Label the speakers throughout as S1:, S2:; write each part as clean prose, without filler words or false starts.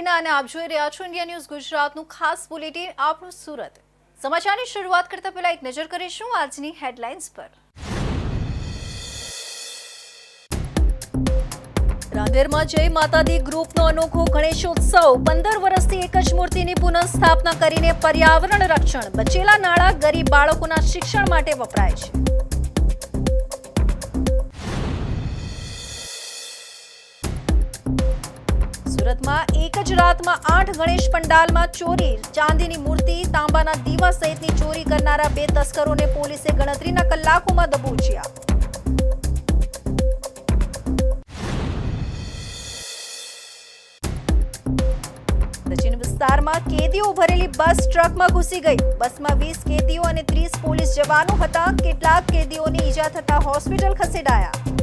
S1: નૈના અને આપ જોઈ રહ્યા છો ઇન્ડિયા ન્યૂઝ ગુજરાતનું ખાસ બુલેટિન આપણું સુરત। સમાચારની શરૂઆત કરતા પહેલા એક નજર કરીશું આજની હેડલાઇન્સ પર। રાંદેરમાં જય માતાદી ગ્રુપનો અનોખો ગણેશોત્સવ। 15 વર્ષથી એક જ મૂર્તિની પુનઃસ્થાપના કરીને પર્યાવરણ રક્ષણ, બચેલા નાણાં ગરીબ બાળકોના શિક્ષણ માટે વપરાય છે। સુરતમાં એક જ રાતમાં 8 ગણેશ પંડાલમાં ચોરી। ચાંદીની મૂર્તિ, તાંબાના દીવા સહિતની ચોરી કરનારા 2 તસ્કરોને પોલીસે ગણતરીના કલાકોમાં દબોચ્યા। સચિન વિસ્તારમાં કેદીઓ ભરેલી બસ ટ્રકમાં ઘૂસી ગઈ। બસમાં 20 કેદીઓ અને 30 પોલીસ જવાનો હતા। કેટલાક કેદીઓને ઈજા થતા હોસ્પિટલ ખસેડાયા।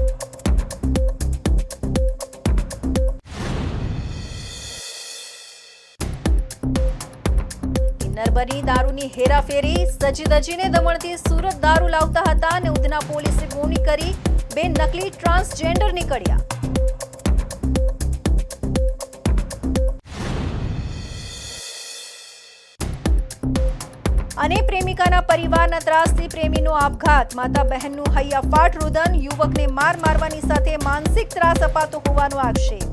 S1: નરબરી દારૂની હેરાફેરી। સજી ધજીને દમણથી સુરત દારૂ લાવતા હતા અને ઉધના પોલીસે ગોળી કરી 2 નકલી ટ્રાન્સજેન્ડર નીકળ્યા। અને પ્રેમિકાના પરિવારના ત્રાસથી પ્રેમીનો આપઘાત। માતા બહેનનું હૈયાફાટ રુદન। યુવકને મારવાની સાથે માનસિક ત્રાસ અપાતો હોવાનો આક્ષેપ।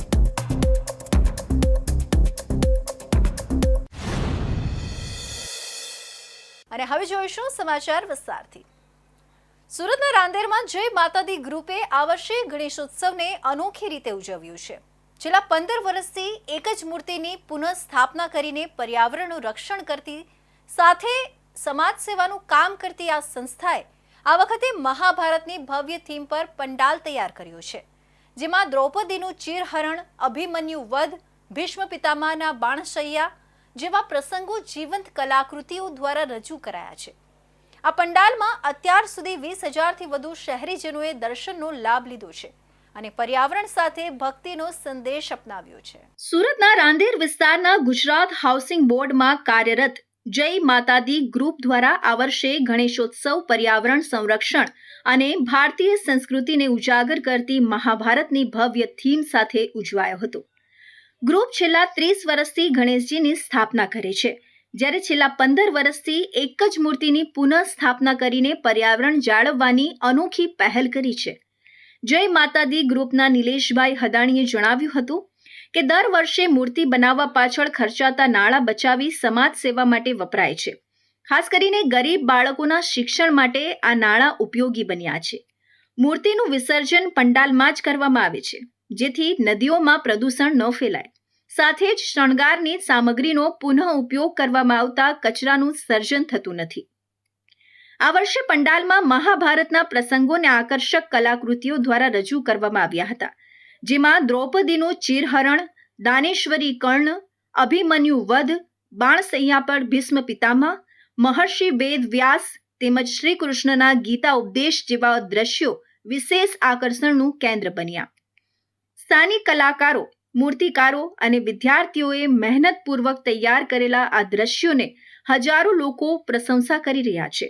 S1: અને હવે જોઈશું સમાચાર વિસ્તારથી। સુરતના રાંદેરમાં જય માતાદી ગ્રુપે આ વર્ષે ગણેશોત્સવને અનોખી રીતે ઉજવ્યું છે। છેલ્લા 15 વર્ષથી એક જ મૂર્તિની પુનઃસ્થાપના કરીને પર્યાવરણનું રક્ષણ કરતી સાથે સમાજ સેવાનું કામ કરતી આ સંસ્થાએ આ વખતે મહાભારતની ભવ્ય થીમ પર પંડાલ તૈયાર કર્યું છે, જેમાં દ્રૌપદીનું ચીરહરણ, અભિમન્યુ વધ, ભીષ્મ પિતામહના બાણશૈયા જેવા પ્રસંગો જીવંત કલાકૃતિઓ દ્વારા રજૂ કરાયા છે। આ પંડાલમાં અત્યાર સુધી 20,000થી વધુ શહેરીજનોએ દર્શનનો લાભ લીધો છે અને પર્યાવરણ સાથે ભક્તિનો સંદેશ અપનાવ્યો છે। સુરતના રાંદેર વિસ્તારના ગુજરાત હાઉસિંગ બોર્ડમાં કાર્યરત જય માતાદી ગ્રુપ દ્વારા આ વર્ષે ગણેશોત્સવ પર્યાવરણ સંરક્ષણ અને ભારતીય સંસ્કૃતિને ઉજાગર કરતી મહાભારતની ભવ્ય થીમ સાથે ઉજવાયો હતો। ગ્રુપ છેલ્લા 30 વર્ષથી ગણેશજીની સ્થાપના કરે છે, જ્યારે છેલ્લા 15 વર્ષથી એક જ મૂર્તિની પુનઃસ્થાપના કરીને પર્યાવરણ જાળવવાની અનોખી પહેલ કરી છે। જય માતાદી ગ્રુપના નિલેશભાઈ હદાણીએ જણાવ્યું હતું કે દર વર્ષે મૂર્તિ બનાવવા પાછળ ખર્ચાતા નાણાં બચાવી સમાજ સેવા માટે વપરાય છે। ખાસ કરીને ગરીબ બાળકોના શિક્ષણ માટે આ નાણાં ઉપયોગી બન્યા છે। મૂર્તિનું વિસર્જન પંડાલમાં જ કરવામાં આવે છે, જેથી નદીઓમાં પ્રદૂષણ ન ફેલાય। સાથે જ શણગારની સામગ્રીનો પુનઃ ઉપયોગ કરવામાં આવતા કચરાનું સર્જન થતું નથી। આ વર્ષે પંડાલમાં મહાભારતના પ્રસંગોને આકર્ષક કલાકૃતિઓ દ્વારા રજૂ કરવામાં આવ્યા હતા, જેમાં દ્રૌપદીનું ચીરહરણ, દાનેશ્વરી કર્ણ, અભિમન્યુ વધ, બાણસૈયા પર ભીષ્મ પિતામહ, મહર્ષિ વેદ વ્યાસ તેમજ શ્રી કૃષ્ણના ગીતા ઉપદેશ જેવા દ્રશ્યો વિશેષ આકર્ષણનું કેન્દ્ર બન્યા। સ્થાનિક કલાકારો, મૂર્તિકારો અને વિદ્યાર્થીઓએ મહેનતપૂર્વક તૈયાર કરેલા આ દ્રશ્યોને હજારો લોકો પ્રશંસા કરી રહ્યા છે।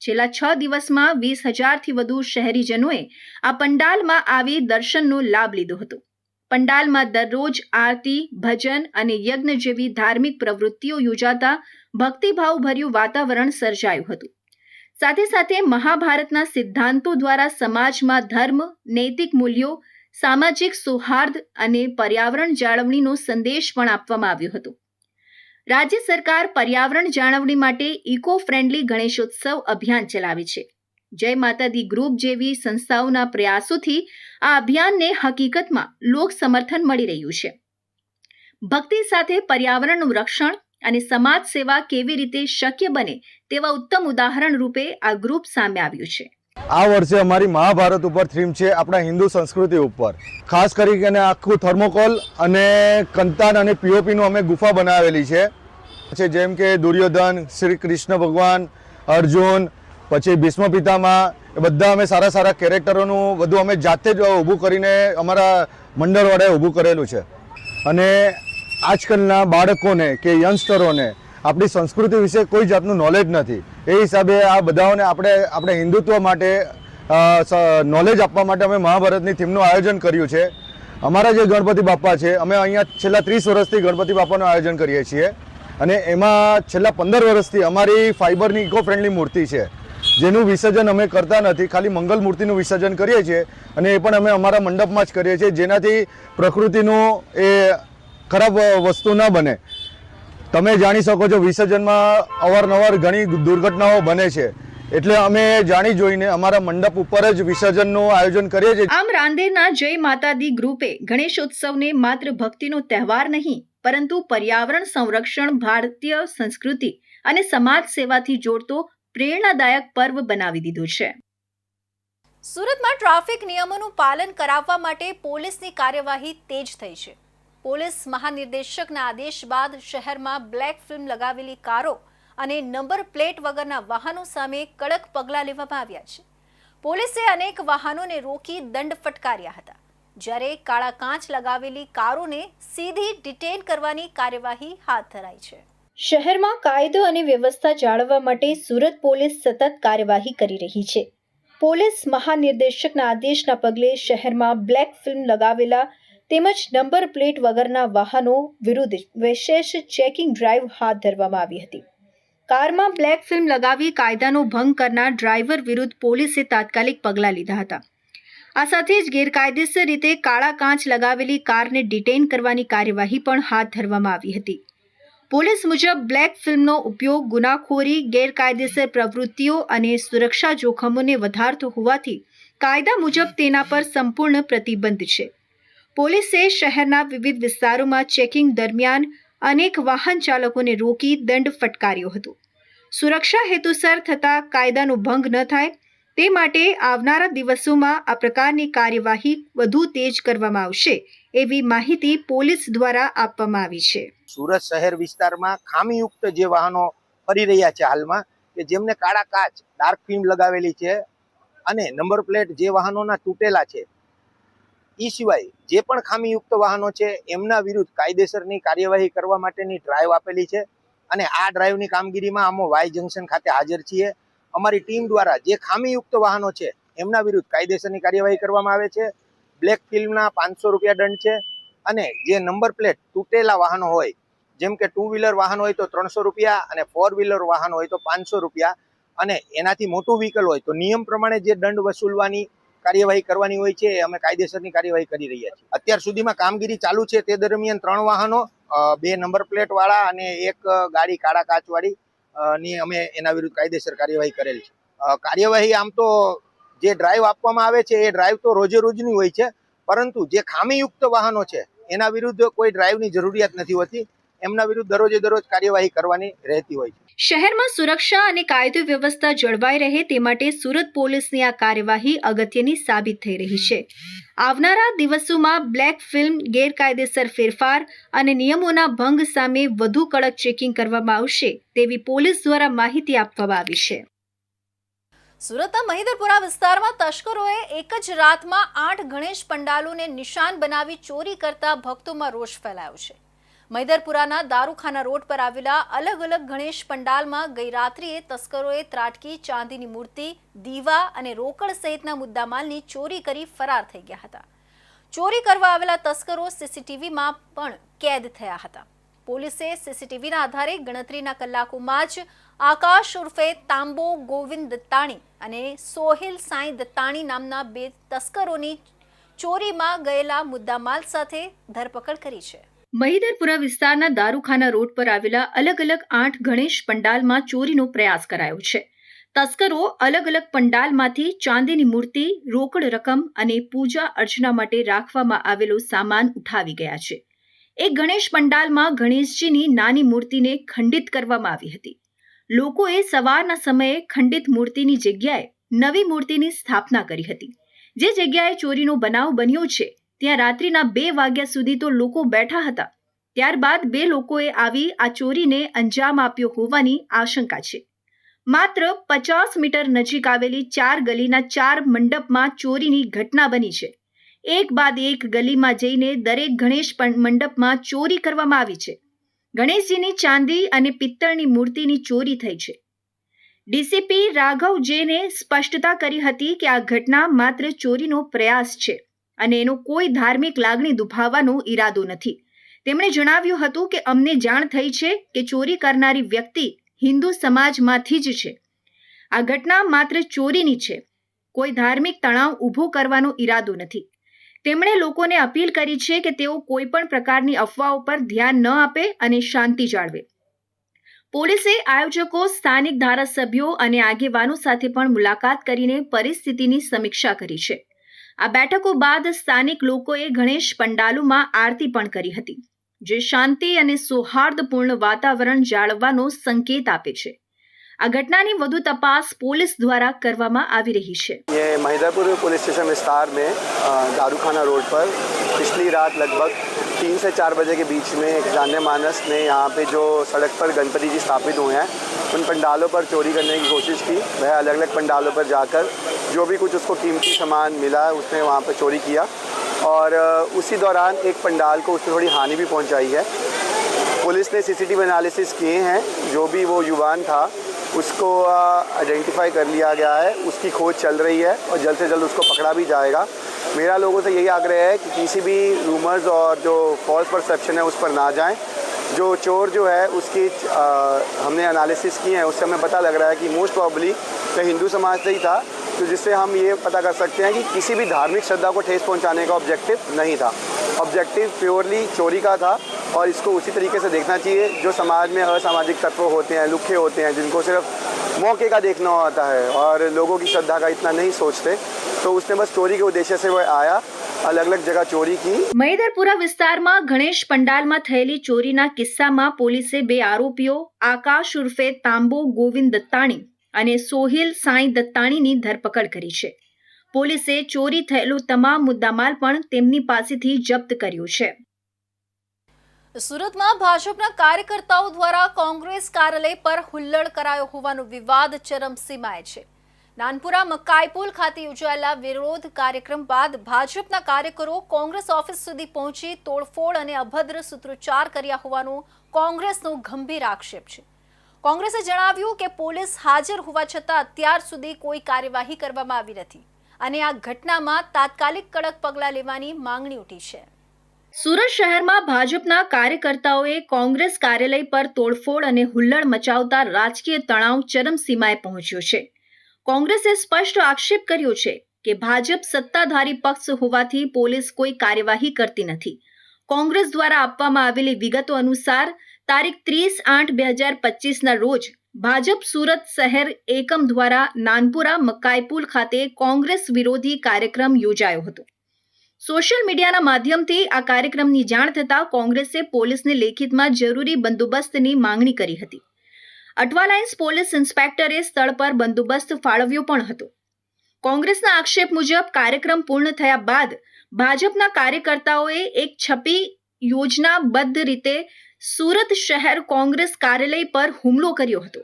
S1: છેલ્લા 6 દિવસમાં 20,000થી વધુ શહેરીજનોએ આ પંડાલમાં આવી દર્શનનો લાભ લીધો હતો। પંડાલમાં દરરોજ આરતી, ભજન અને યજ્ઞ જેવી ધાર્મિક પ્રવૃત્તિઓ યોજાતા ભક્તિભાવભર્યું વાતાવરણ સર્જાયું હતું। સાથે સાથે મહાભારતના સિદ્ધાંતો દ્વારા સમાજમાં ધર્મ, નૈતિક મૂલ્યો, સામાજિક સૌહાર્દ અને પર્યાવરણ જાળવણીનો સંદેશ પણ આપવામાં આવ્યો હતો। રાજ્ય સરકાર પર્યાવરણ જાળવણી માટે ઇકો ફ્રેન્ડલી ગણેશોત્સવ અભિયાન ચલાવે છે। જય માતાદી ગ્રુપ જેવી સંસ્થાઓના પ્રયાસોથી આ અભિયાનને હકીકતમાં લોક સમર્થન મળી રહ્યું છે। ભક્તિ સાથે પર્યાવરણનું રક્ષણ અને સમાજ સેવા કેવી રીતે શક્ય બને તેવા ઉત્તમ ઉદાહરણ રૂપે આ ગ્રુપ સામે આવ્યું છે।
S2: આ વર્ષે અમારી મહાભારત ઉપર થીમ છે, આપણા હિન્દુ સંસ્કૃતિ ઉપર। ખાસ કરીને આખું થર્મોકોલ અને કંતાન અને પીઓપીનું અમે ગુફા બનાવેલી છે, જેમ કે દુર્યોધન, શ્રી કૃષ્ણ ભગવાન, અર્જુન, પછી ભીષ્મ પિતામહ, એ બધા અમે સારા કેરેક્ટરોનું બધું અમે જાતે જ ઊભું કરીને અમારા મંડળવાળાએ ઊભું કરેલું છે। અને આજકાલના બાળકોને કે યંગસ્ટરોને આપણી સંસ્કૃતિ વિશે કોઈ જાતનું નોલેજ નથી। એ હિસાબે આ બધાઓને આપણે હિન્દુત્વ માટે નોલેજ આપવા માટે અમે મહાભારતની થીમનું આયોજન કર્યું છે। અમારા જે ગણપતિ બાપ્પા છે, અમે અહીંયા છેલ્લા 30 વર્ષથી ગણપતિ બાપ્પાનું આયોજન કરીએ છીએ અને એમાં છેલ્લા 15 વર્ષથી અમારી ફાઇબરની ઇકો ફ્રેન્ડલી મૂર્તિ છે, જેનું વિસર્જન અમે કરતા નથી, ખાલી મંગલ મૂર્તિનું વિસર્જન કરીએ છીએ અને એ પણ અમે અમારા મંડપમાં જ કરીએ છીએ, જેનાથી પ્રકૃતિનું એ ખરાબ વસ્તુ ન બને. તમે જાણી શકો છો વિસર્જનમાં અવારનવાર ઘણી દુર્ઘટનાઓ બને છે, એટલે અમે જાણી જોઈને અમારા મંડપ ઉપર જ વિસર્જનનું આયોજન કરીએ છીએ.
S1: આમ રાંદેરના જય માતાદી ગ્રુપે ગણેશોત્સવને માત્ર ભક્તિનો તહેવાર નહીં પરંતુ પર્યાવરણ સંરક્ષણ, ભારતીય સંસ્કૃતિ અને સમાજ સેવાથી જોડતો પ્રેરણાદાયક પર્વ બનાવી દીધું છે. સુરતમાં ટ્રાફિક નિયમોનું પાલન કરાવવા માટે પોલીસની કાર્યવાહી તેજ થઈ છે. પોલીસ મહાનિર્દેશકના આદેશ બાદ શહેરમાં બ્લેક ફિલ્મ લગાવેલી કારો અને નંબર પ્લેટ વગરના વાહનો સામે કડક પગલાં લેવામાં આવ્યા છે. પોલીસે અનેક વાહનોને રોકી દંડ ફટકાર્યા હતા, જ્યારે કાળા કાચ લગાવેલી કારોને સીધી ડિટેન કરવાની કાર્યવાહી હાથ ધરાઈ છે. શહેરમાં કાયદો અને વ્યવસ્થા જાળવવા માટે સુરત પોલીસ સતત કાર્યવાહી કરી રહી છે. પોલીસ મહાનિર્દેશકના આદેશના પગલે શહેરમાં બ્લેક ફિલ્મ લગાવેલા તેમજ નંબર પ્લેટ વગરના વાહનો વિરુદ્ધ વિશેષ ચેકિંગ ડ્રાઈવ હાથ ધરવામાં આવી હતી. કારમાં બ્લેક ફિલ્મ લગાવી કાયદાનો ભંગ કરનાર ડ્રાઈવર વિરુદ્ધ પોલીસે તાત્કાલિક પગલાં લીધા હતા. આ સાથે જ ગેરકાયદેસર રીતે કાળા કાચ લગાવેલી કારને ડિટેઇન કરવાની કાર્યવાહી પણ હાથ ધરવામાં આવી હતી. પોલીસ મુજબ બ્લેક ફિલ્મનો ઉપયોગ ગુનાખોરી, ગેરકાયદેસર પ્રવૃત્તિઓ અને સુરક્ષા જોખમોને વધારતો હોવાથી કાયદા મુજબ તેના પર સંપૂર્ણ પ્રતિબંધ છે. પોલીસે શહેરના વિવિધ વિસ્તારોમાં ચેકિંગ દરમિયાન અનેક વાહન ચાલકોને રોકી દંડ ફટકાર્યો હતો. સુરક્ષા હેતુસર થતા કાયદાનો ભંગ ન થાય તે માટે આવનારા દિવસોમાં આ પ્રકારની કાર્યવાહી વધુ તેજ કરવામાં આવશે એવી માહિતી પોલીસ દ્વારા આપવામાં આવી છે.
S3: સુરત શહેર વિસ્તારમાં ખામીયુક્ત જે વાહનો ફરી રહ્યા છે હાલમાં, કે જેમને કાળા કાચ, ડાર્ક ફિલ્મ લગાવેલી છે અને નંબર પ્લેટ જે વાહનોના તૂટેલા છે, એ સિવાય જે પણ ખામીયુક્ત વાહનો છે એમના વિરુદ્ધ કાયદેસરની કાર્યવાહી કરવા માટેની ડ્રાઈવ આપેલી છે અને આ ડ્રાઈવની કામગીરીમાં અમે વાય જંકશન ખાતે હાજર છીએ. અમારી ટીમ દ્વારા જે ખામીયુક્ત વાહનો છે એમના વિરુદ્ધ કાયદેસરની કાર્યવાહી કરવામાં આવે છે. બ્લેક ફિલ્મના 500 રૂપિયા દંડ છે અને જે નંબર પ્લેટ તૂટેલા વાહનો હોય, જેમ કે 2 વ્હીલર વાહન હોય તો 300 રૂપિયા અને 4 વ્હીલર વાહન હોય તો 500 રૂપિયા અને એનાથી મોટું વ્હીકલ હોય તો નિયમ પ્રમાણે જે દંડ વસૂલવાની કાર્યવાહી કરવાની હોય છે એ અમે કાયદેસરની કાર્યવાહી કરી રહ્યા છીએ. અત્યાર સુધીમાં કામગીરી ચાલુ છે તે દરમિયાન 3 વાહનો, 2 નંબર પ્લેટ વાળા અને 1 ગાડી કાળા કાચ વાળી ની અમે એના વિરુદ્ધ કાયદેસર કાર્યવાહી કરેલ છે. કાર્યવાહી આમ તો જે ડ્રાઈવ આપવામાં આવે છે એ ડ્રાઈવ તો રોજે રોજની હોય છે, પરંતુ જે ખામીયુક્ત વાહનો છે એના વિરુદ્ધ કોઈ ડ્રાઈવની જરૂરિયાત નથી હોતી. એમના વિરુદ્ધ દરરોજે દરરોજ કાર્યવાહી કરવાની રહેતી હોય છે.
S1: શહેરમાં સુરક્ષા અને કાયદો વ્યવસ્થા જળવાઈ રહે તે માટે સુરત પોલીસની આ કાર્યવાહી અગત્યની સાબિત થઈ રહી છે. આવનારા દિવસોમાં બ્લેક ફિલ્મ, ગેરકાયદેસર ફેરફાર અને નિયમોના ભંગ સામે વધુ કડક ચેકિંગ કરવામાં આવશે તેવી પોલીસ દ્વારા માહિતી આપવામાં આવી છે. સુરતના મહિદરપુરા વિસ્તારમાં તસ્કરોએ એક જ રાતમાં 8 ગણેશ પંડાલોને નિશાન બનાવી ચોરી કરતા ભક્તોમાં રોષ ફેલાયો છે. મહિદરપુરાના દારૂખાના રોડ પર આવેલા અલગ અલગ ગણેશ પંડાલમાં ગઈ રાત્રિએ તસ્કરોએ ત્રાટકી, ચાંદીની મૂર્તિ, દીવા અને રોકડ સહિતના મુદ્દામાલની ચોરી કરી ફરાર થઈ ગયા હતા. ચોરી કરવા આવેલા તસ્કરો સીસીટીવીમાં પણ કેદ થયા હતા. પોલીસે સીસીટીવીના આધારે ગણતરીના કલાકોમાં જ આકાશ ઉર્ફે તાંબો ગોવિંદ દત્તાણી અને સોહિલ સાંઈ દત્તાણી નામના 2 તસ્કરોની ચોરીમાં ગયેલા મુદ્દામાલ સાથે ધરપકડ કરી છે. મહિદરપુરા વિસ્તારના દારૂખાના રોડ પર આવેલા અલગ અલગ 8 ગણેશ પંડાલમાં ચોરીનો પ્રયાસ કરાયો છે. તસ્કરો અલગ અલગ પંડાલમાંથી ચાંદીની મૂર્તિ, રોકડ રકમ અને પૂજા અર્ચના માટે રાખવામાં આવેલો સામાન ઉઠાવી ગયા છે. એક ગણેશ પંડાલમાં ગણેશજીની નાની મૂર્તિને ખંડિત કરવામાં આવી હતી. લોકોએ સવારના સમયે ખંડિત મૂર્તિની જગ્યાએ નવી મૂર્તિની સ્થાપના કરી હતી. જે જગ્યાએ ચોરીનો બનાવ બન્યો છે ત્યાં રાત્રિના 2 વાગ્યા સુધી તો લોકો બેઠા હતા. ત્યારબાદ 2 લોકોએ આવી આ ચોરીને અંજામ આપ્યો હોવાની આશંકા છે. માત્ર 50 મીટર નજીક આવેલી 4 ગલીના 4 મંડપમાં ચોરીની ઘટના બની છે. એક બાદ એક ગલીમાં જઈને દરેક ગણેશ મંડપમાં ચોરી કરવામાં આવી છે. ગણેશજીની ચાંદી અને પિત્તળની મૂર્તિની ચોરી થઈ છે. ડીસીપી રાઘવ જેને સ્પષ્ટતા કરી હતી કે આ ઘટના માત્ર ચોરીનો પ્રયાસ છે
S4: અને એનો કોઈ ધાર્મિક લાગણી દુભાવવાનો ઈરાદો નથી. તેમણે જણાવ્યું હતું કે અમને જાણ થઈ છે કે ચોરી કરનારી વ્યક્તિ હિન્દુ સમાજમાંથી જ છે. આ ઘટના માત્ર ચોરીની છે, કોઈ ધાર્મિક તણાવ ઊભો કરવાનો ઈરાદો નથી. તેમણે લોકોને અપીલ કરી છે કે તેઓ કોઈ પણ પ્રકારની અફવાઓ પર ધ્યાન ન આપે અને શાંતિ જાળવે. પોલીસે આયોજકો, સ્થાનિક ધારાસભ્યો અને આગેવાનો સાથે પણ મુલાકાત કરીને પરિસ્થિતિની સમીક્ષા કરી છે. આ બેઠકો બાદ સ્થાનિક લોકોએ ગણેશ પંડાલોમાં આરતી પણ કરી હતી, જે શાંતિ અને સૌહાર્દપૂર્ણ વાતાવરણ જાળવવાનો સંકેત આપે છે. આ ઘટનાની વધુ તપાસ પોલીસ દ્વારા કરવામાં આવી રહી છે.
S5: ये महिदरपुर पुलिस स्टेशन विस्तार में दारूखाना रोड पर पिछली रात लगभग 3 से 4 बजे के बीच में एक जाने मानस ने यहाँ पे जो सड़क पर गणपति जी स्थापित हुए हैं उन पंडालों पर चोरी करने की कोशिश की. वह अलग अलग पंडालों पर जाकर जो भी कुछ उसको कीमती सामान मिला उसने वहाँ पर चोरी किया और उसी दौरान एक पंडाल को उसने थोड़ी हानि भी पहुँचाई है. पुलिस ने सीसीटीवी एनालिसिस किए हैं. जो भी वो युवान था उसको आइडेंटिफाई कर लिया गया है. उसकी खोज चल रही है और जल्द से जल्द उसको पकड़ा भी जाएगा. मेरा लोगों से यही आग्रह है कि किसी भी रूमर्स और जो फॉल्स परसेप्शन है उस पर ना जाएं. जो चोर जो है उसकी हमने एनालिसिस किए हैं, उससे हमें पता लग रहा है कि मोस्ट प्रॉब्ली वह हिंदू समाज से ही था, तो जिससे हम ये पता कर सकते हैं कि किसी भी धार्मिक श्रद्धा को ठेस पहुंचाने का ऑब्जेक्टिव नहीं था. ऑब्जेक्टिव प्योरली चोरी का था और इसको उसी तरीके से देखना चाहिए. जो समाज में असामाजिक तत्व होते हैं, लुखे होते हैं, जिनको सिर्फ मौके का देखना होता है और लोगों की श्रद्धा का इतना नहीं सोचते, तो उसने बस चोरी के उद्देश्य से वह आया, अलग अलग जगह चोरी की.
S4: મહિદરપુરા વિસ્તારમાં ગણેશ પંડાલમાં થયેલી ચોરીના કિસ્સામાં પોલીસે 2 આરોપીઓ આકાશ ઉર્ફે તાંબો ગોવિંદ દત્તાણી અને સોહિલ સાંઈ દત્તાણીની ધરપકડ કરી છે. પોલીસે ચોરી થયેલો તમામ મુદ્દામાલ પણ તેમની પાસેથી જપ્ત કર્યો છે.
S1: સુરતમાં ભાજપના કાર્યકર્તાઓ દ્વારા કોંગ્રેસ કાર્યાલય પર હુલ્લડ કરાયો હોવાનો વિવાદ ચરમસીમાએ છે. નાનપુરા મકાઈપુલ ખાતે યોજાયેલા વિરોધ કાર્યક્રમ બાદ ભાજપના કાર્યકરો કોંગ્રેસ ઓફિસ સુધી પહોંચી તોડફોડ અને અભદ્ર સૂત્રોચ્ચાર કર્યા હોવાનો કોંગ્રેસનો ગંભીર આક્ષેપ છે. કોંગ્રેસે જણાવ્યું કે પોલીસ હાજર હોવા છતાં અત્યાર સુધી કોઈ કાર્યવાહી કરવામાં આવી નથી અને આ ઘટનામાં તાત્કાલિક કડક પગલાં લેવાની માંગણી ઉઠી છે.
S4: સુરત શહેરમાં ભાજપના કાર્યકર્તાઓએ કોંગ્રેસ કાર્યાલય પર તોડફોડ અને હુલ્લડ મચાવતા રાજકીય તણાવ ચરમસીમાએ પહોંચ્યો છે. કોંગ્રેસે સ્પષ્ટ આક્ષેપ કર્યો છે કે ભાજપ સત્તાધારી પક્ષ હોવાથી પોલીસ કોઈ કાર્યવાહી કરતી નથી. કોંગ્રેસ દ્વારા આપવામાં આવેલી વિગતો અનુસાર તારીખ 30/8/2025ના રોજ ભાજપ સુરત શહેર એકમ દ્વારા નાનપુરા મકાઈપુલ ખાતે કોંગ્રેસ વિરોધી કાર્યક્રમ યોજાયો હતો. સોશિયલ મીડિયાના માધ્યમથી આ કાર્યક્રમની જાણ થતાં કોંગ્રેસે પોલીસને લેખિતમાં જરૂરી બંદોબસ્તની માંગણી કરી હતી. અઠવાલાઇન્સ પોલીસ ઇન્સ્પેક્ટરે સ્થળ પર બંદોબસ્ત ફાળવ્યો પણ હતો. કોંગ્રેસના આક્ષેપ મુજબ કાર્યક્રમ પૂર્ણ થયા બાદ ભાજપના કાર્યકર્તાઓએ એક છપી યોજનાબદ્ધ રીતે સુરત શહેર કોંગ્રેસ કાર્યાલય પર હુમલો કર્યો હતો.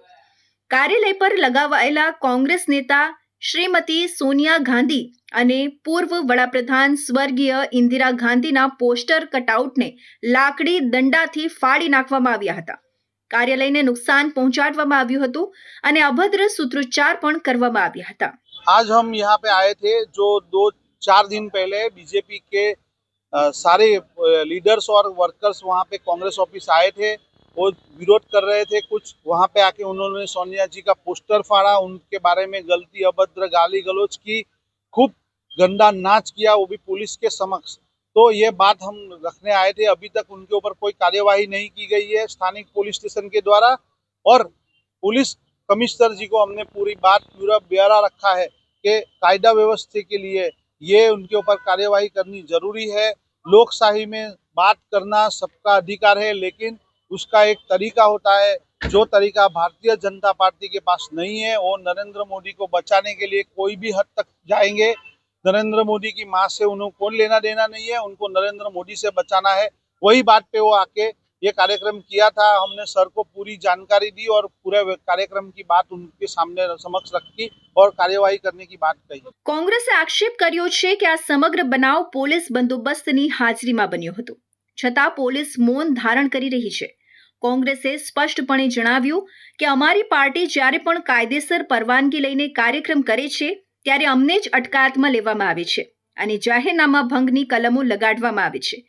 S4: કાર્યાલય પર લગાવાયેલા કોંગ્રેસ નેતા શ્રીમતી સોનિયા ગાંધી અને પૂર્વ વડાપ્રધાન સ્વર્ગીય ઇન્દિરા ગાંધીના પોસ્ટર કટઆઉટને લાકડી દંડાથી ફાડી નાખવામાં આવ્યા હતા. કાર્યાલયને નુકસાન પહોંચાડવામાં આવ્યું હતું અને અભદ્ર સૂત્રોચ્ચાર પણ કરવામાં આવ્યા હતા.
S6: आज हम यहाँ पे आए थे, जो 2-4 दिन पहले बीजेपी के सारे लीडर्स और वर्कर्स वहाँ पे कांग्रेस ऑफिस आए थे. वो विरोध कर रहे थे. कुछ वहाँ पे आके उन्होंने सोनिया जी का पोस्टर फाड़ा, उनके बारे में गलती अभद्र गाली गलौज की, खूब गंदा नाच किया, वो भी पुलिस के समक्ष. तो ये बात हम रखने आए थे. अभी तक उनके ऊपर कोई कार्यवाही नहीं की गई है स्थानिक पुलिस स्टेशन के द्वारा, और पुलिस कमिश्नर जी को हमने पूरी बात पूरा ब्यौरा रखा है कि कायदा व्यवस्था के लिए ये उनके ऊपर कार्यवाही करनी जरूरी है. लोकशाही में बात करना सबका अधिकार है, लेकिन उसका एक तरीका होता है. जो तरीका भारतीय जनता पार्टी के पास नहीं है, वो नरेंद्र मोदी को बचाने के लिए कोई भी हद तक जाएंगे. नरेंद्र मोदी की माँ से उन्हें कोई लेना देना नहीं है, उनको नरेंद्र मोदी से बचाना है. वही बात पे वो आके ये कार्यक्रम किया था. हमने सर को पूरी जानकारी दी और पूरे कार्यक्रम की बात उनके सामने समक्ष रखी और कार्यवाही करने की बात कही.
S4: કોંગ્રેસે આક્ષેપ કર્યો છે કે આ સમગ્ર બનાવ પોલીસ બંદોબસ્તની હાજરીમાં બન્યો હતો, છતાં પોલીસ મૌન ધારણ કરી રહી છે. કોંગ્રેસે સ્પષ્ટપણે જણાવ્યું કે અમારી પાર્ટી જ્યારે પણ કાયદેસર પરવાનગી લઈને કાર્યક્રમ કરે છે ત્યારે અમને જ અટકાયતમાં લેવામાં આવે છે અને જાહેરનામા ભંગની કલમો લગાડવામાં આવે છે.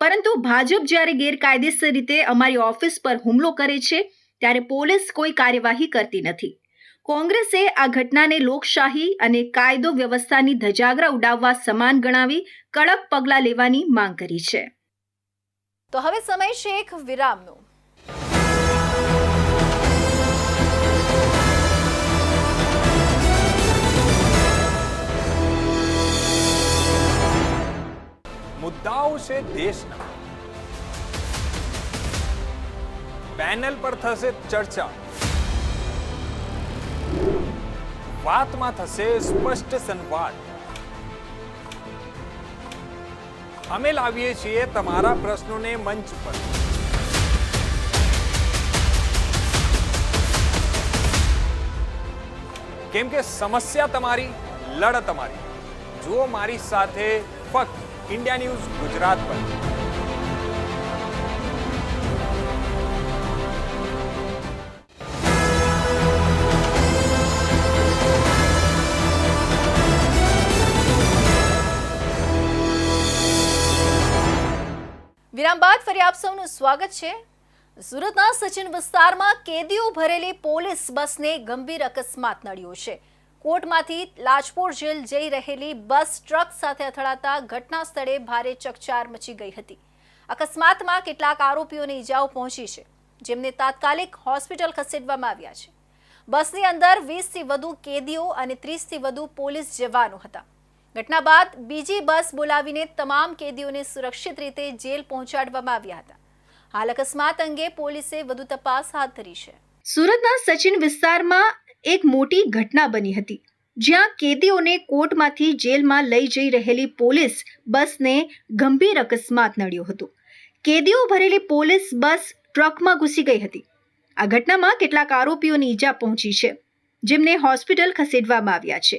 S4: પરંતુ ભાજપ જ્યારે ગેરકાયદેસર રીતે અમારી ઓફિસ પર હુમલો કરે છે ત્યારે પોલીસ કોઈ કાર્યવાહી કરતી નથી. કોંગ્રેસે આ ઘટનાને લોકશાહી અને કાયદો વ્યવસ્થાની ધજાગરા ઉડાવવા સમાન ગણાવી કડક પગલાં લેવાની માંગ કરી છે.
S1: તો હવે સમય છે એક વિરામનો.
S7: મુદ્દાઓ છે દેશના, પેનલ પર થશે ચર્ચા, વાતમાં થશે સ્પષ્ટ સંવાદ. અમે લાવીએ છીએ તમારા પ્રશ્નોને મંચ પર. કેમ કે સમસ્યા તમારી, લડત અમારી. જુઓ મારી સાથે ફક્ત इंडिया न्यूज गुजरात पर.
S1: વિરામ બાદ ફરી આપ સૌનું સ્વાગત છે. સુરતના સચિન વિસ્તારમાં કેદીઓ ભરેલી પોલીસ બસને ગંભીર અકસ્માત નડ્યો છે. કોર્ટમાંથી લાજપોર જેલ જઈ રહેલી બસ ટ્રક સાથે અથડાતા ઘટના સ્થળે ભારે ચકચાર મચી ગઈ હતી. અકસ્માતમાં કેટલાક આરોપીઓને ઈજાઓ પહોંચી છે, જેમને તાત્કાલિક હોસ્પિટલ ખસેડવામાં આવ્યા છે. બસની અંદર 20થી વધુ કેદીઓ અને 30થી વધુ પોલીસ જવાનો હતા. ઘટના બાદ બીજી બસ બોલાવીને તમામ કેદીઓને સુરક્ષિત રીતે જેલ પહોંચાડવામાં આવ્યા હતા. હાલ અકસ્માત અંગે પોલીસે વધુ તપાસ હાથ ધરી છે.
S4: સુરતના સચિન વિસ્તારમાં એક મોટી ઘટના બની હતી, જ્યાં કેદીઓને કોર્ટમાંથી જેલમાં લઈ જઈ રહેલી પોલીસ બસને ગંભીર અકસ્માત નડ્યો હતો. કેદીઓ ભરેલી પોલીસ બસ ટ્રકમાં ઘૂસી ગઈ હતી. આ ઘટનામાં કેટલાક આરોપીઓની ઈજા પહોંચી છે, જેમને હોસ્પિટલ ખસેડવામાં આવ્યા છે.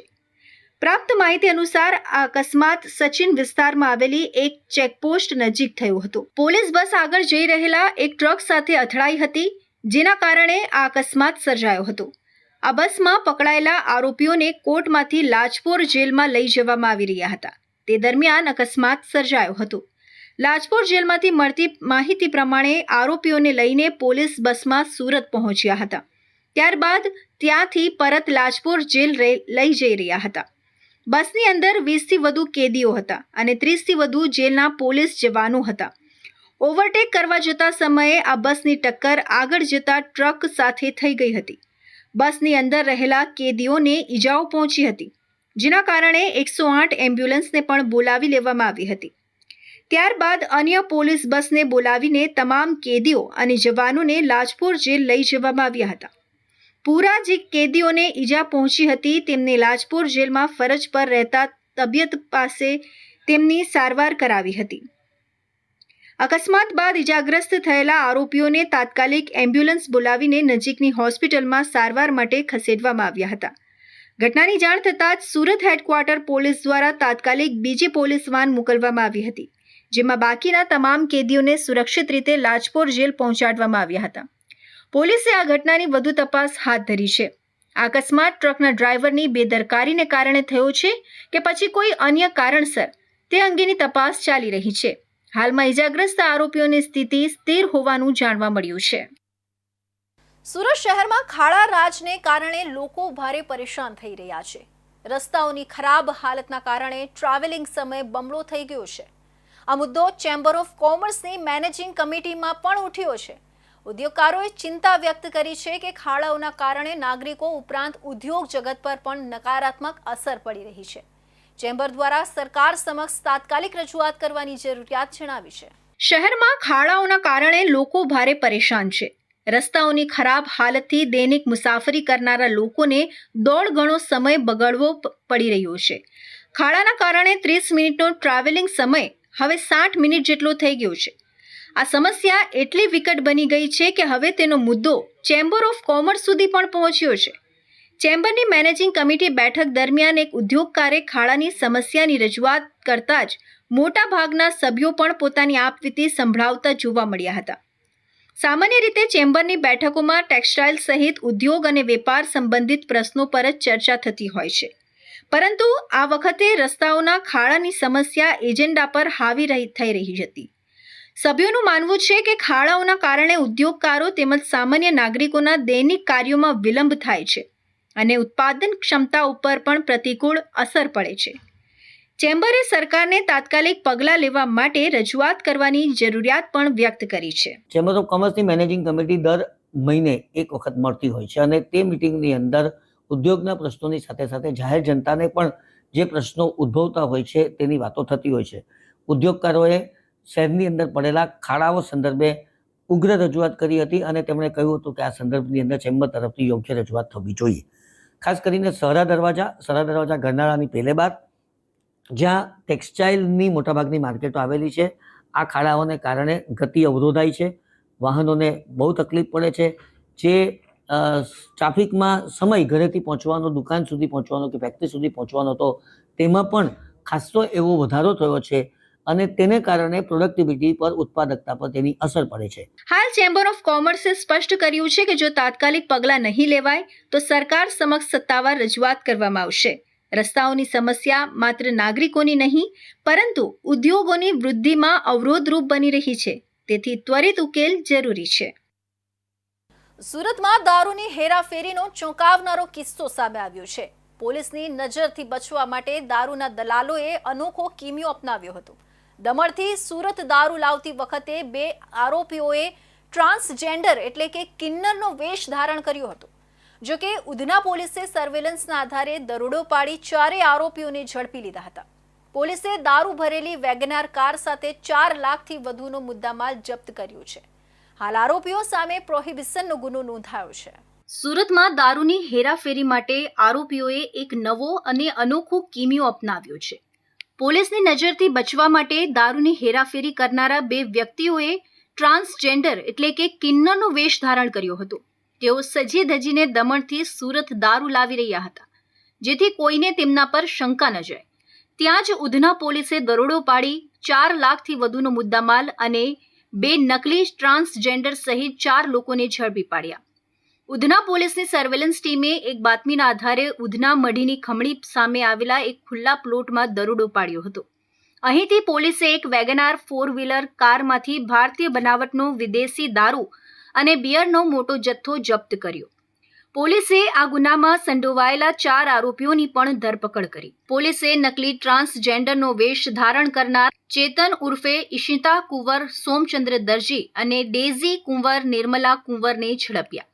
S4: પ્રાપ્ત માહિતી અનુસાર આ અકસ્માત સચિન વિસ્તારમાં આવેલી એક ચેકપોસ્ટ નજીક થયો હતો. પોલીસ બસ આગળ જઈ રહેલા એક ટ્રક સાથે અથડાઈ હતી, જેના કારણે આ અકસ્માત સર્જાયો હતો. આ બસમાં પકડાયેલા આરોપીઓને કોર્ટમાંથી લાજપોર જેલમાં લઈ જવામાં આવી રહ્યા હતા. તે દરમિયાન અકસ્માત સર્જાયો હતો. લાજપોર જેલમાંથી મળતી માહિતી પ્રમાણે આરોપીઓને લઈને પોલીસ બસમાં સુરત પહોંચ્યા હતા. ત્યારબાદ ત્યાંથી પરત લાજપોર જેલ લઈ જઈ રહ્યા હતા. બસની અંદર 20થી વધુ કેદીઓ હતા અને 30થી વધુ જેલના પોલીસ જવાનો હતા. ઓવરટેક કરવા જતા સમયે આ બસની ટક્કર આગળ જતા ટ્રક સાથે થઈ ગઈ હતી. બસની અંદર રહેલા કેદીઓને ઈજાઓ પહોંચી હતી, જેના કારણે 108 એમ્બ્યુલન્સને પણ બોલાવી લેવામાં આવી હતી. ત્યારબાદ અન્ય પોલીસ બસને બોલાવીને તમામ કેદીઓ અને જવાનોને લાજપોર જેલ લઈ જવામાં આવ્યા હતા. પૂરા જે કેદીઓને ઈજા પહોંચી હતી તેમને લાજપોર જેલમાં ફરજ પર રહેતા તબિયત પાસે તેમની સારવાર કરાવી હતી. અકસ્માત બાદ ઈજાગ્રસ્ત થયેલા આરોપીઓને તાત્કાલિક એમ્બ્યુલન્સ બોલાવીને નજીકની હોસ્પિટલમાં સારવાર માટે ખસેડવામાં આવ્યા હતા. ઘટનાની જાણ થતાં જ સુરત હેડક્વાર્ટર પોલીસ દ્વારા તાત્કાલિક બીજી પોલીસ વાન મોકલવામાં આવી હતી, જેમાં બાકીના તમામ કેદીઓને સુરક્ષિત રીતે લાજપોર જેલ પહોંચાડવામાં આવ્યા હતા. પોલીસે આ ઘટનાની વધુ તપાસ હાથ ધરી છે. આ અકસ્માત ટ્રકના ડ્રાઈવરની બેદરકારીને કારણે થયો છે કે પછી કોઈ અન્ય કારણસર, તે અંગેની તપાસ ચાલી રહી છે. હાલમાં ઈજાગ્રસ્ત આરોપીઓની સ્થિતિ સ્થિર હોવાનું જાણવા મળ્યું છે.
S1: સુરત શહેરમાં ખાડા રાજને કારણે લોકો ભારે પરેશાન થઈ રહ્યા છે. રસ્તાઓની ખરાબ હાલતના કારણે ટ્રાવેલિંગ સમય બમણો થઈ ગયો છે. આ મુદ્દો ચેમ્બર ઓફ કોમર્સની મેનેજિંગ કમિટીમાં પણ ઉઠ્યો છે. ઉદ્યોગકારોએ ચિંતા વ્યક્ત કરી છે કે ખાડાઓના કારણે નાગરિકો ઉપરાંત ઉદ્યોગ જગત પર પણ નકારાત્મક અસર પડી રહી છે. ચેમ્બર દ્વારા સરકાર સમક્ષ તાત્કાલિક રજૂઆત કરવાની જરૂરિયાત જણાવી છે.
S4: શહેરમાં ખાડાઓના કારણે લોકો ભારે પરેશાન છે. રસ્તાઓની ખરાબ હાલતથી દૈનિક મુસાફરી કરનારા લોકોને દોઢ ગણો સમય બગાડવો પડી રહ્યો છે. ખાડાના કારણે 30 મિનિટનો ટ્રાવેલિંગ સમય હવે 60 મિનિટ જેટલો થઈ ગયો છે. આ સમસ્યા એટલી વિકટ બની ગઈ છે કે હવે તેનો મુદ્દો ચેમ્બર ઓફ કોમર્સ સુધી પણ પહોંચ્યો છે. ચેમ્બરની મેનેજિંગ કમિટી બેઠક દરમિયાન એક ઉદ્યોગકારે ખાડાની સમસ્યાની રજૂઆત કરતા જ મોટા ભાગના સભ્યો પણ પોતાની આપવીતી સંભળાવતા જોવા મળ્યા હતા. સામાન્ય રીતે ચેમ્બરની બેઠકોમાં ટેક્સટાઇલ સહિત ઉદ્યોગ અને વેપાર સંબંધિત પ્રશ્નો પર જ ચર્ચા થતી હોય છે, પરંતુ આ વખતે રસ્તાઓના ખાડાની સમસ્યા એજન્ડા પર હાવી થઈ રહી હતી. સભ્યોનું માનવું છે કે ખાડાઓના કારણે ઉદ્યોગકારો તેમજ સામાન્ય નાગરિકોના દૈનિક કાર્યોમાં વિલંબ થાય છે અને ઉત્પાદન ક્ષમતા ઉપર પણ પ્રતિકૂળ અસર પડે છે. ચેમ્બરે સરકારને તાત્કાલિક પગલાં લેવા માટે રજૂઆત કરવાની જરૂરિયાત પણ વ્યક્ત કરી છે.
S8: ચેમ્બર ઓફ કોમર્સની મેનેજિંગ કમિટી દર મહિને એક વખત મળતી હોય છે અને તે મિટિંગની અંદર ઉદ્યોગના પ્રશ્નોની સાથે સાથે જાહેર જનતાને પણ જે પ્રશ્નો ઉદ્ભવતા હોય છે તેની વાતો થતી હોય છે. ઉદ્યોગકારોએ શહેરની અંદર પડેલા ખાડાઓ સંદર્ભે ઉગ્ર રજૂઆત કરી હતી અને તેમણે કહ્યું હતું કે આ સંદર્ભની અંદર ચેમ્બર તરફથી યોગ્ય રજૂઆત થવી જોઈએ. ખાસ કરીને સહરા દરવાજા ગરનાળાની પહેલે બાર જ્યાં ટેક્સટાઇલની મોટાભાગની માર્કેટો આવેલી છે, આ ખાડાઓને કારણે ગતિ અવરોધાય છે, વાહનોને બહુ તકલીફ પડે છે. જે ટ્રાફિકમાં સમય ઘરેથી પહોંચવાનો, દુકાન સુધી પહોંચવાનો કે ફેક્ટરી સુધી પહોંચવાનો હતો તેમાં પણ ખાસો એવો વધારો થયો છે અને તેને કારણે પ્રોડક્ટિવિટી પર, ઉત્પાદકતા પર તેની અસર પડે છે.
S4: હાલ ચેમ્બર ઓફ કોમર્સે સ્પષ્ટ કર્યું છે કે જો તાત્કાલિક પગલાં નહીં લેવાય તો સરકાર સમક્ષ સત્તાવાર રજૂઆત કરવામાં આવશે. રસ્તાઓની સમસ્યા માત્ર નાગરિકોની નહીં પરંતુ ઉદ્યોગોની વૃદ્ધિમાં અવરોધરૂપ બની રહી છે, તેથી ત્વરિત ઉકેલ જરૂરી છે.
S1: સુરતમાં દારૂની હેરાફેરીનો ચોંકાવનારો કિસ્સો સામે આવ્યો છે. પોલીસની નજરથી બચવા માટે દારૂના દલાલોએ અનોખો કિમિયો અપનાવ્યો હતો. દમણથી સુરત દારૂ લાવતી વખતે 2 આરોપીઓએ ટ્રાન્સજેન્ડર એટલે કે કિન્નરનો વેશ ધારણ કર્યો હતો. જો કે ઉધના પોલીસે સર્વેલન્સના આધારે દરોડો પાડી 4 આરોપીઓને ઝડપી લીધા હતા. પોલીસે દારૂ ભરેલી વેગનાર કાર સાથે 4 લાખથી વધુનો મુદ્દામાલ જપ્ત કર્યો છે. હાલ આરોપીઓ સામે પ્રોહિબિશનનો ગુનો નોંધાયો છે. સુરતમાં દારૂની હેરાફેરી માટે આરોપીઓએ એક નવો અને અનોખો કિમિયો અપનાવ્યો છે. પોલીસની નજરથી બચવા માટે દારૂની હેરાફેરી કરનારા 2 વ્યક્તિઓએ ટ્રાન્સજેન્ડર એટલે કે કિન્નરનો વેશ ધારણ કર્યો હતો. તેઓ સજી ધજીને દમણથી સુરત દારૂ લાવી રહ્યા હતા, જેથી કોઈને તેમના પર શંકા ન જાય. ત્યાં જ ઉધના પોલીસે દરોડો પાડી 4 લાખથી વધુનો મુદ્દામાલ અને 2 નકલી ટ્રાન્સજેન્ડર સહિત 4 લોકોને ઝડપી પાડ્યા. ઉધના પોલીસની સર્વેલન્સ ટીમે એક બાતમીના આધારે ઉધના મઢીની ખમણી સામે આવેલા એક ખુલ્લા પ્લોટમાં દરોડો પાડ્યો હતો. અહીંથી પોલીસે એક વેગનાર 4 વ્હીલર કારમાંથી ભારતીય બનાવટનો વિદેશી દારૂ અને બિયરનો મોટો જથ્થો જપ્ત કર્યો. પોલીસે આ ગુનામાં સંડોવાયેલા 4 આરોપીઓની પણ ધરપકડ કરી. પોલીસે નકલી ટ્રાન્સજેન્ડરનો વેશ ધારણ કરનાર ચેતન ઉર્ફે ઈશિતા કુંવર સોમચંદ્ર દરજી અને ડેઝી કુંવર નિર્મલા કુંવરને ઝડપ્યા.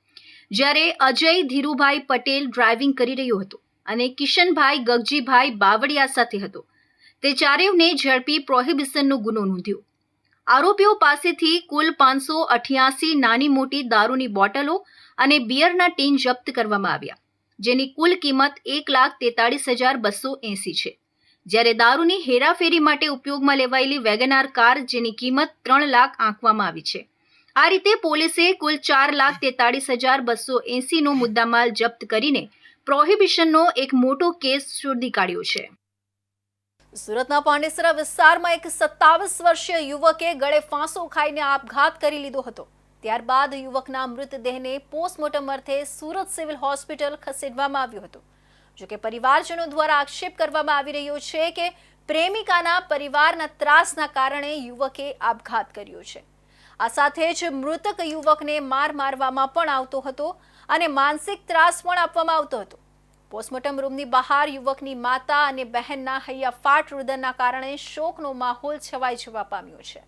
S1: જ્યારે અજય ધીરુભાઈ પટેલ ડ્રાઇવિંગ કરી રહ્યો હતો અને કિશનભાઈ ગગજીભાઈ બાવળિયા સાથે હતો. તે ચારેયને ઝડપી પ્રોહિબિશનનો ગુનો નોંધ્યો. આરોપીઓ પાસેથી કુલ 588 નાની મોટી દારૂની બોટલો અને બિયરના ટીન જપ્ત કરવામાં આવ્યા, જેની કુલ કિંમત 1,43,280 છે. જ્યારે દારૂની હેરાફેરી માટે ઉપયોગમાં લેવાયેલી વેગનાર કાર જેની કિંમત 3 લાખ આંકવામાં આવી છે. આ રીતે પોલીસે કુલ 4,43,280 નો મુદ્દામાલ જપ્ત કરીને પ્રોહિબિશનનો એક મોટો કેસ શોધી કાઢ્યો છે. સુરતના પાંડેસરા વિસ્તારમાં એક 27 વર્ષીય યુવકે ગળે ફાંસો ખાઈને આપઘાત કરી લીધો હતો. ત્યારબાદ યુવકના મૃતદેહને પોસ્ટમોર્ટમ અર્થે સુરત સિવિલ હોસ્પિટલ ખસેડવામાં આવ્યો હતો. જોકે પરિવારજનો દ્વારા આક્ષેપ કરવામાં આવી રહ્યો છે કે પ્રેમિકાના પરિવારના ત્રાસના કારણે યુવકે આપઘાત કર્યો છે. આ સાથે જ મૃતક યુવકને મારવામાં પણ આવતો હતો અને માનસિક ત્રાસ પણ આપવામાં આવતો હતો. પોસ્ટમોર્ટમ રૂમની બહાર યુવકની માતા અને બહેનના હૈયાફાટ રુદનના કારણે શોકનો માહોલ છવાઈ જવા પામ્યો છે.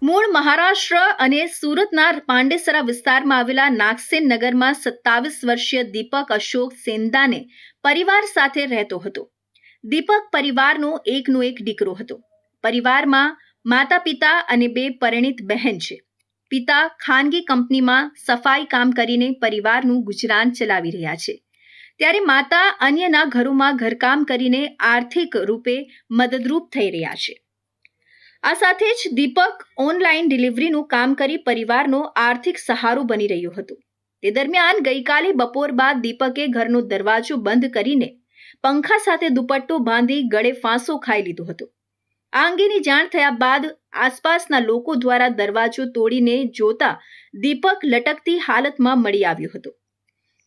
S1: મૂળ મહારાષ્ટ્ર અને સુરતના પાંડેસરા વિસ્તારમાં આવેલા નાગસેન નગરમાં 27 વર્ષીય દીપક અશોક સેંદાને પરિવાર સાથે રહેતો હતો. દીપક પરિવારનો એકનો એક દીકરો હતો. પરિવારમાં માતા પિતા અને 2 પરિણીત બહેન છે. પિતા ખાનગી કંપનીમાં સફાઈ કામ કરીને પરિવારનું ગુજરાન ચલાવી રહ્યા છે, ત્યારે માતા અન્યના ઘરોમાં ઘરકામ કરીને આર્થિક રૂપે મદદરૂપ થઈ રહ્યા છે. આ સાથે જ દીપક ઓનલાઈન ડિલિવરીનું કામ કરી પરિવારનો આર્થિક સહારો બની રહ્યો હતો. તે દરમિયાન ગઈકાલે બપોર બાદ દીપકે ઘરનો દરવાજો બંધ કરીને પંખા સાથે દુપટ્ટો બાંધી ગળે ફાંસો ખાઈ લીધો હતો. આ અંગેની જાણ થયા બાદ આસપાસના લોકો દ્વારા દરવાજો તોડીને જોતા દીપક લટકતી હાલતમાં મળી આવ્યો હતો.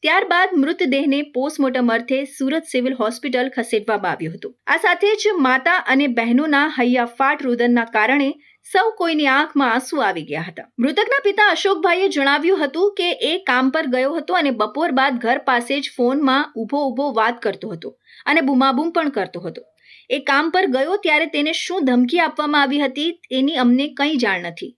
S4: ત્યારબાદ મૃતદેહને પોસ્ટમોર્ટમ અર્થે સુરત સિવિલ હોસ્પિટલ ખસેડવામાં આવ્યો હતો. આ સાથે જ માતા અને બહેનોના હૈયાફાટ રુદનના કારણે સૌ કોઈની આંખમાં આંસુ આવી ગયા હતા. મૃતકના પિતા અશોકભાઈએ જણાવ્યું હતું કે એ કામ પર ગયો હતો અને બપોર બાદ ઘર પાસે જ ફોનમાં ઊભો વાત કરતો હતો અને બૂમાબૂમ પણ કરતો હતો. એ કામ પર ગયો ત્યારે તેને શું ધમકી આપવામાં આવી હતી એની અમને કંઈ જાણ નથી.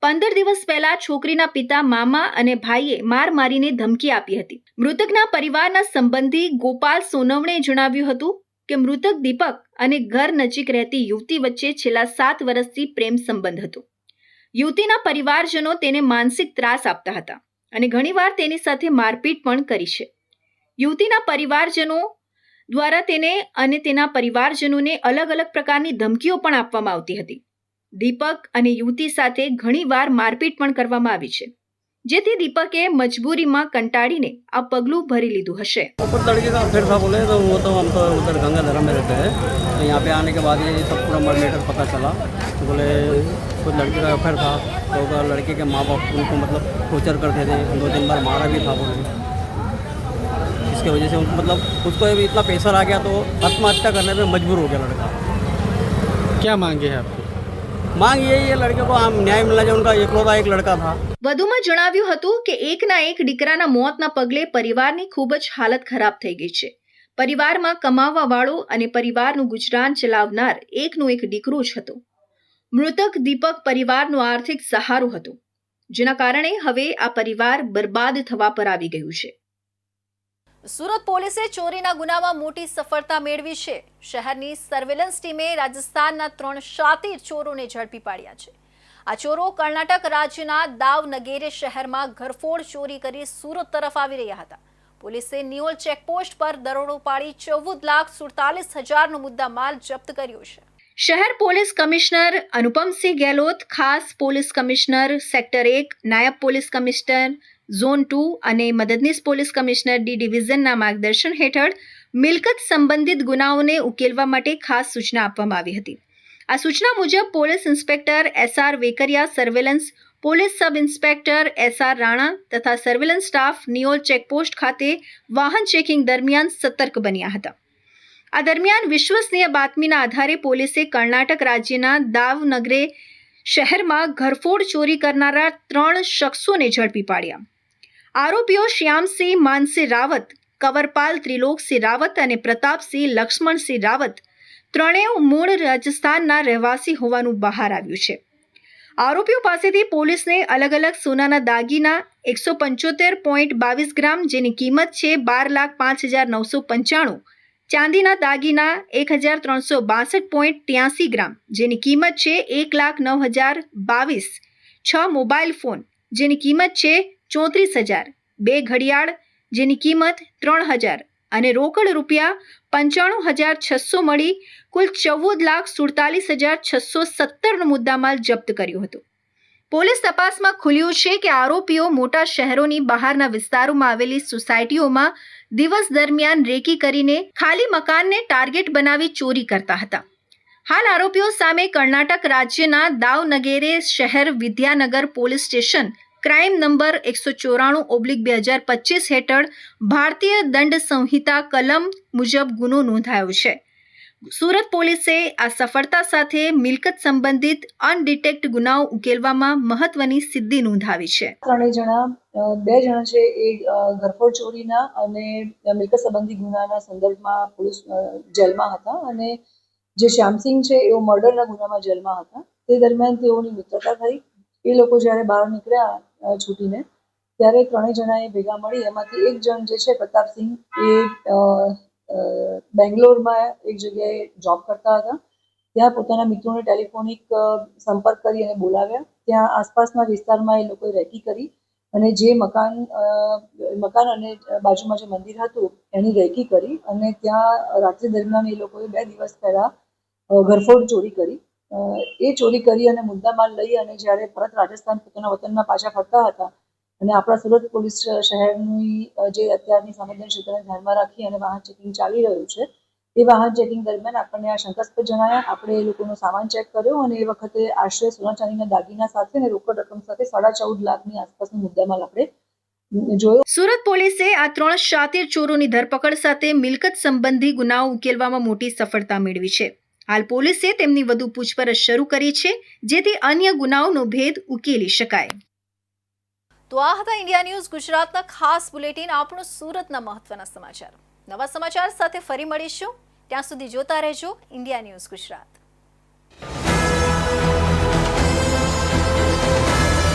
S4: 15 દિવસ પહેલા છોકરીના પિતા મામા અને ભાઈએ માર મારીને ધમકી આપી હતી. મૃતકના પરિવારના સંબંધી ગોપાલ સોનવણે જણાવ્યું હતું કે મૃતક દીપક અને ઘર નજીક રહેતી યુવતી વચ્ચે છેલ્લા 7 વર્ષથી પ્રેમ સંબંધ હતો. યુવતીના પરિવારજનો તેને માનસિક ત્રાસ આપતા હતા અને ઘણીવાર તેની સાથે મારપીટ પણ કરી છે. યુવતીના પરિવારજનો દ્વારા તેને અને તેના પરિવારજનોને અલગ અલગ પ્રકારની ધમકીઓ પણ આપવામાં આવતી હતી. દીપક અને યુવતી સાથે ઘણીવાર મારપીટ પણ કરવામાં આવી છે, જેથી દીપકે મજબૂરીમાં કંટાળીને આ પગલું ભરી લીધું હશે.
S9: ऊपर लड़के का अफेयर था बोले तो वो तो हम तो उधर गंगाधरा में रहते हैं, तो यहाँ पे आने के बाद ये सब पूरा मैटर पता चला. तो बोले कुछ लड़के का अफेयर था, तो लड़के के माँ बाप उनको मतलब टॉर्चर करते थे, 2-3 बार मारा भी था बोले. इसके वजह से उनको मतलब उसको इतना प्रेशर आ गया तो आत्महत्या करने पे मजबूर हो गया लड़का.
S10: क्या मांगे हैं आपकी?
S9: मांग यही है लड़के को न्याय मिलना चाहिए. उनका एकलौता एक लड़का था.
S4: વધુમાં જણાવ્યું હતું કે એકના એક દીકરાના મોતના પગલે પરિવારની ખૂબ જ હાલત ખરાબ થઈ ગઈ છે. પરિવારમાં કમાવા વાળો અને પરિવારનું ગુજરાન ચલાવનાર એકનું એક દીકરો જ હતો. મૃતક દીપક પરિવારનો આર્થિક સહારો હતો, જેના કારણે હવે આ પરિવાર બરબાદ થવા પર આવી ગયું છે.
S1: સુરત પોલીસે ચોરીના ગુનામાં મોટી સફળતા મેળવી છે. શહેરની સર્વેલન્સ ટીમે રાજસ્થાનના 3 શાતીર ચોરોને ઝડપી પાડ્યા છે. આ ચોરો કર્ણાટક રાજ્યના દાવનગેરે શહેરમાં ઘરફોડ ચોરી કરી સુરત તરફ આવી રહ્યા હતા. પોલીસે નિયોલ ચેકપોસ્ટ પર દરોડો પાડી 14,47,000નો મુદ્દામાલ જપ્ત કર્યો છે.
S4: શહેર પોલીસ કમિશનર અનુપમસિંહ ગેહલોત, ખાસ પોલીસ કમિશનર સેક્ટર 1, નાયબ પોલીસ કમિશનર ઝોન 2 અને મદદનીશ પોલીસ કમિશનર ડી ડિવિઝનના માર્ગદર્શન હેઠળ મિલકત સંબંધિત ગુનાઓને ઉકેલવા માટે ખાસ સૂચના આપવામાં આવી હતી. આ સૂચના મુજબ police inspector SR Vekariya, surveillance police sub inspector SR Rana તથા સર્વેલન્સ સ્ટાફ નિયોલ ચેકપોસ્ટ ખાતે વાહન ચેકિંગ દરમિયાન સતર્ક બન્યા હતા. આ દરમિયાન વિશ્વસનીય બાતમીના આધારે પોલીસે કર્ણાટક રાજ્યના દાવનગરે શહેરમાં ઘરફોડ ચોરી કરનારા 3 શખ્સોને ઝડપી પાડ્યા. આરોપીઓ શ્યામસિંહ માનસિંહ રાવત, કંવરપાલ ત્રિલોકસિંહ રાવત અને પ્રતાપસિંહ લક્ષ્મણસિંહ રાવત ત્રણેય મૂળ રાજસ્થાનના રહેવાસી હોવાનું બહાર આવ્યું છે. આરોપીઓ પાસેથી પોલીસને અલગ અલગ સોનાના દાગીના 175.22 ગ્રામ જેની કિંમત છે 12,05,995, ચાંદીના દાગીના 1,362.83 ગ્રામ જેની કિંમત છે 1,09,022, 6 મોબાઈલ ફોન જેની કિંમત છે 34,000, 2 ઘડિયાળ જેની કિંમત 3,000 અને રોકડ રૂપિયા 95,600 મળી કુલ 14,47,617નો મુદ્દામાલ જપ્ત કર્યો હતો. પોલીસ તપાસમાં ખુલ્યું છે કે આરોપીઓ મોટા શહેરોની બહારના વિસ્તારોમાં આવેલી સોસાયટીઓમાં દિવસ દરમિયાન રેકી કરીને ખાલી મકાનને ટાર્ગેટ બનાવી ચોરી કરતા હતા. હાલ આરોપીઓ સામે કર્ણાટક રાજ્યના દાવનગેરે શહેર Vidyanagar police station crime number 194/2025 હેઠળ ભારતીય દંડ સંહિતા કલમ મુજબ ગુનો નોંધાયો છે. સુરત પોલીસે આ સફળતા સાથે મિલકત સંબંધિત અનડિટેક્ટ ગુનાઓ ઉકેલવામાં મહત્વની સિદ્ધિ નોંધાવી છે.
S11: 3 જણા 2 જણા છે એ ઘરફોડ ચોરીના અને મિલકત સંબંધી ગુનાના સંદર્ભમાં પોલીસ જેલમાં હતા અને જે શ્યામસિંહ છે એઓ મર્ડરના ગુનામાં જેલમાં હતા. તે દરમિયાન તેઓની મિત્રતા થઈ. એ લોકો જ્યારે બહાર નીકળ્યા છૂટીને ત્યારે 3 જણાએ ભેગા મળી એમાંથી એક જણ જે છે પ્રતાપસિંહ એ બેંગ્લોરમાં એક જગ્યાએ જોબ કરતા હતા. ત્યાં પોતાના મિત્રોને ટેલિફોનિક સંપર્ક કરી અને બોલાવ્યા. ત્યાં આસપાસના વિસ્તારમાં એ લોકોએ રેકી કરી અને જે મકાન અને બાજુમાં જે મંદિર હતું એની રેકી કરી અને ત્યાં રાત્રિ દરમિયાન એ લોકોએ 2 દિવસ પહેલા ઘરફોડ ચોરી કરી. એ ચોરી કરી અને મુદ્દામાલ લઈ અને જ્યારે પરત રાજસ્થાન પોતાના વતનમાં પાછા ફરતા હતા અને આપણા સુરત પોલીસ શહેરની જે અત્યારની સંવેદનશીલતાને ધ્યાનમાં રાખી અને વાહન ચેકિંગ ચાલી રહ્યું છે એ વાહન ચેકિંગ દરમિયાન આપણને આ શંકાસ્પદ જણાયા. આપણે એ લોકોનો સામાન ચેક કર્યો અને એ વખતે આશરે સોના ચાંદીના દાગીના સાથે અને રોકડ રકમ સાથે 14.5 લાખની આસપાસનો મુદ્દામાલ આપણે જોયો.
S4: સુરત પોલીસે આ 3 શાતીર ચોરોની ધરપકડ સાથે મિલકત સંબંધી ગુનાઓ ઉકેલવામાં મોટી સફળતા મેળવી છે. હાલ પોલીસે તેમની વધુ પૂછપરછ શરૂ કરી છે, જેથી અન્ય ગુનાઓનો ભેદ ઉકેલી શકાય.
S1: તો આ હતા ઇન્ડિયા ન્યૂઝ ગુજરાતના ખાસ બુલેટિન, આપણું સુરતના મહત્વના સમાચાર. નવા સમાચાર સાથે ફરી મળીશું. ત્યાં સુધી જોતા રહેજો ઇન્ડિયા ન્યૂઝ ગુજરાત.